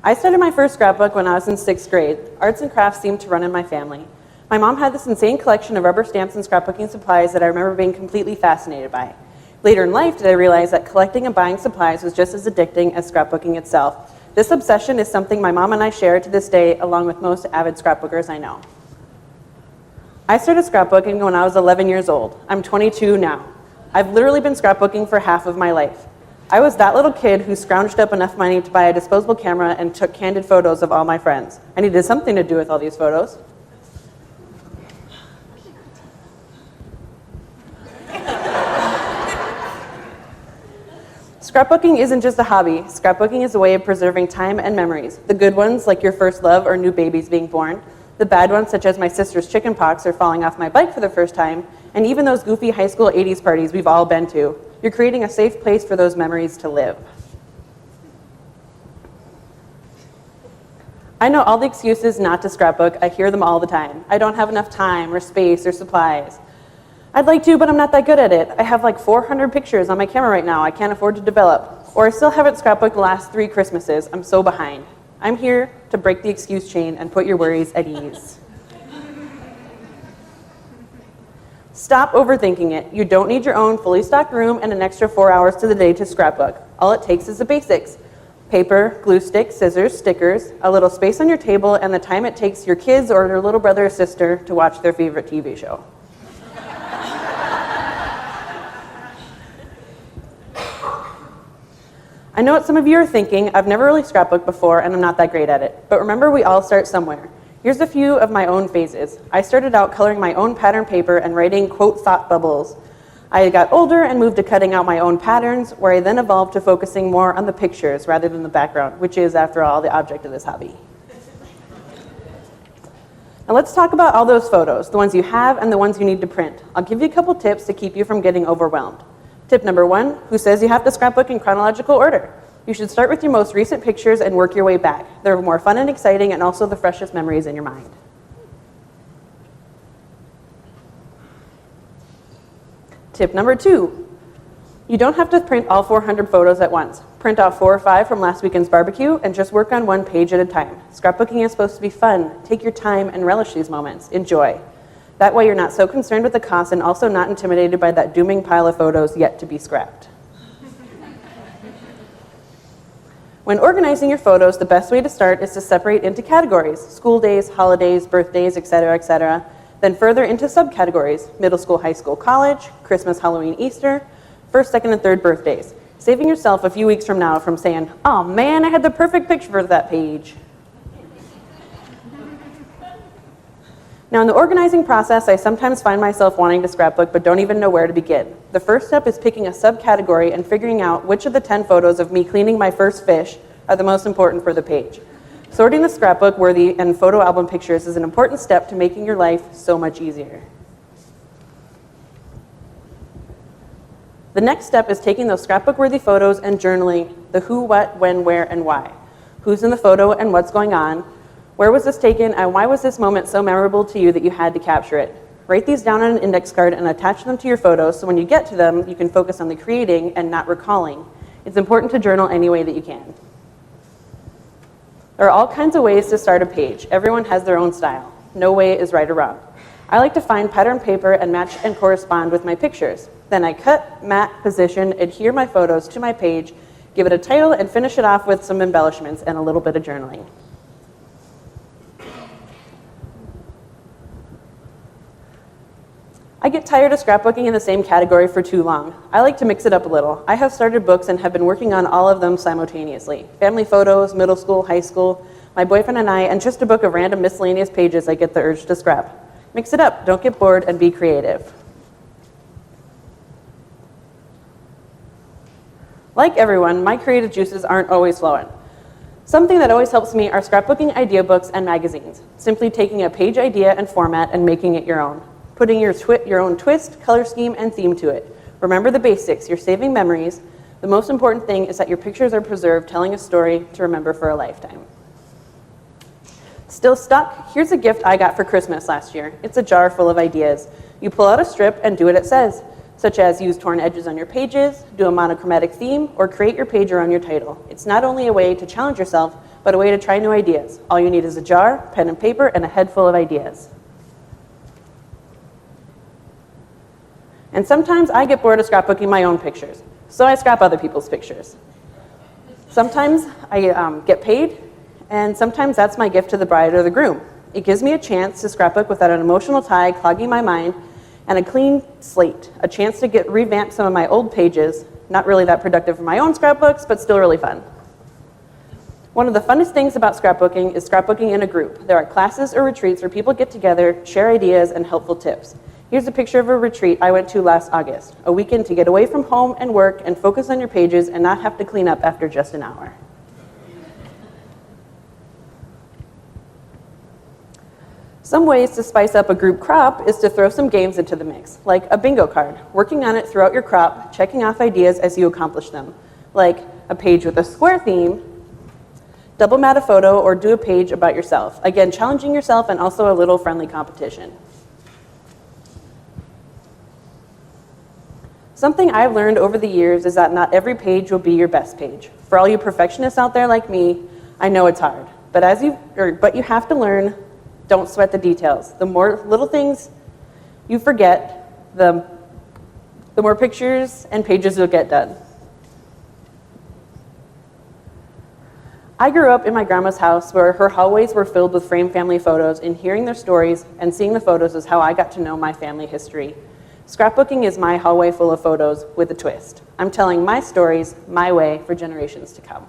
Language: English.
I started my first scrapbook when I was in 6th grade. Arts and crafts seemed to run in my family. My mom had this insane collection of rubber stamps and scrapbooking supplies that I remember being completely fascinated by. Later in life did I realize that collecting and buying supplies was just as addicting as scrapbooking itself. This obsession is something my mom and I share to this day, along with most avid scrapbookers I know. I started scrapbooking when I was 11 years old. I'm 22 now. I've literally been scrapbooking for half of my life. I was that little kid who scrounged up enough money to buy a disposable camera and took candid photos of all my friends. I needed something to do with all these photos. Scrapbooking isn't just a hobby. Scrapbooking is a way of preserving time and memories. The good ones, like your first love or new babies being born. The bad ones, such as my sister's chicken pox or falling off my bike for the first time. And even those goofy high school 80s parties we've all been to. You're creating a safe place for those memories to live. I know all the excuses not to scrapbook. I hear them all the time. I don't have enough time or space or supplies. I'd like to, but I'm not that good at it. I have like 400 pictures on my camera right now I can't afford to develop. Or I still haven't scrapbooked the last 3 Christmases. I'm so behind. I'm here to break the excuse chain and put your worries at ease. Stop overthinking it. You don't need your own fully stocked room and an extra 4 hours to the day to scrapbook. All it takes is the basics. Paper, glue stick, scissors, stickers, a little space on your table, and the time it takes your kids or their little brother or sister to watch their favorite TV show. I know what some of you are thinking. I've never really scrapbooked before and I'm not that great at it. But remember, we all start somewhere. Here's a few of my own phases. I started out coloring my own pattern paper and writing, quote, thought bubbles. I got older and moved to cutting out my own patterns, where I then evolved to focusing more on the pictures rather than the background, which is, after all, the object of this hobby. Now let's talk about all those photos, the ones you have and the ones you need to print. I'll give you a couple tips to keep you from getting overwhelmed. Tip number 1, who says you have to scrapbook in chronological order? You should start with your most recent pictures and work your way back. They're more fun and exciting and also the freshest memories in your mind. Tip number 2, you don't have to print all 400 photos at once. Print off 4 or 5 from last weekend's barbecue and just work on one page at a time. Scrapbooking is supposed to be fun. Take your time and relish these moments. Enjoy. That way you're not so concerned with the cost and also not intimidated by that dooming pile of photos yet to be scrapped. When organizing your photos, the best way to start is to separate into categories: school days, holidays, birthdays, etc., etc. Then further into subcategories: middle school, high school, college, Christmas, Halloween, Easter, first, second, and third birthdays. Saving yourself a few weeks from now from saying, "Oh man, I had the perfect picture for that page." Now, in the organizing process, I sometimes find myself wanting to scrapbook but don't even know where to begin. The first step is picking a subcategory and figuring out which of the 10 photos of me cleaning my first fish are the most important for the page. Sorting the scrapbook-worthy and photo album pictures is an important step to making your life so much easier. The next step is taking those scrapbook-worthy photos and journaling the who, what, when, where, and why. Who's in the photo and what's going on? Where was this taken, and why was this moment so memorable to you that you had to capture it? Write these down on an index card and attach them to your photos so when you get to them, you can focus on the creating and not recalling. It's important to journal any way that you can. There are all kinds of ways to start a page. Everyone has their own style. No way is right or wrong. I like to find pattern paper and match and correspond with my pictures. Then I cut, mat, position, adhere my photos to my page, give it a title, and finish it off with some embellishments and a little bit of journaling. I get tired of scrapbooking in the same category for too long. I like to mix it up a little. I have started books and have been working on all of them simultaneously. Family photos, middle school, high school, my boyfriend and I, and just a book of random miscellaneous pages I get the urge to scrap. Mix it up, don't get bored, and be creative. Like everyone, my creative juices aren't always flowing. Something that always helps me are scrapbooking idea books and magazines. Simply taking a page idea and format and making it your own. Putting your own twist, color scheme, and theme to it. Remember the basics, you're saving memories. The most important thing is that your pictures are preserved, telling a story to remember for a lifetime. Still stuck? Here's a gift I got for Christmas last year. It's a jar full of ideas. You pull out a strip and do what it says, such as use torn edges on your pages, do a monochromatic theme, or create your page around your title. It's not only a way to challenge yourself, but a way to try new ideas. All you need is a jar, pen and paper, and a head full of ideas. And sometimes I get bored of scrapbooking my own pictures, so I scrap other people's pictures. Sometimes I get paid, and sometimes that's my gift to the bride or the groom. It gives me a chance to scrapbook without an emotional tie clogging my mind, and a clean slate, a chance to revamp some of my old pages. Not really that productive for my own scrapbooks, but still really fun. One of the funnest things about scrapbooking is scrapbooking in a group. There are classes or retreats where people get together, share ideas, and helpful tips. Here's a picture of a retreat I went to last August, a weekend to get away from home and work and focus on your pages and not have to clean up after just an hour. Some ways to spice up a group crop is to throw some games into the mix, like a bingo card, working on it throughout your crop, checking off ideas as you accomplish them, like a page with a square theme, double mat a photo, or do a page about yourself. Again, challenging yourself and also a little friendly competition. Something I've learned over the years is that not every page will be your best page. For all you perfectionists out there like me, I know it's hard, but you have to learn. Don't sweat the details. The more little things you forget, the more pictures and pages you'll get done. I grew up in my grandma's house where her hallways were filled with framed family photos, and hearing their stories and seeing the photos is how I got to know my family history. Scrapbooking is my hallway full of photos with a twist. I'm telling my stories my way for generations to come.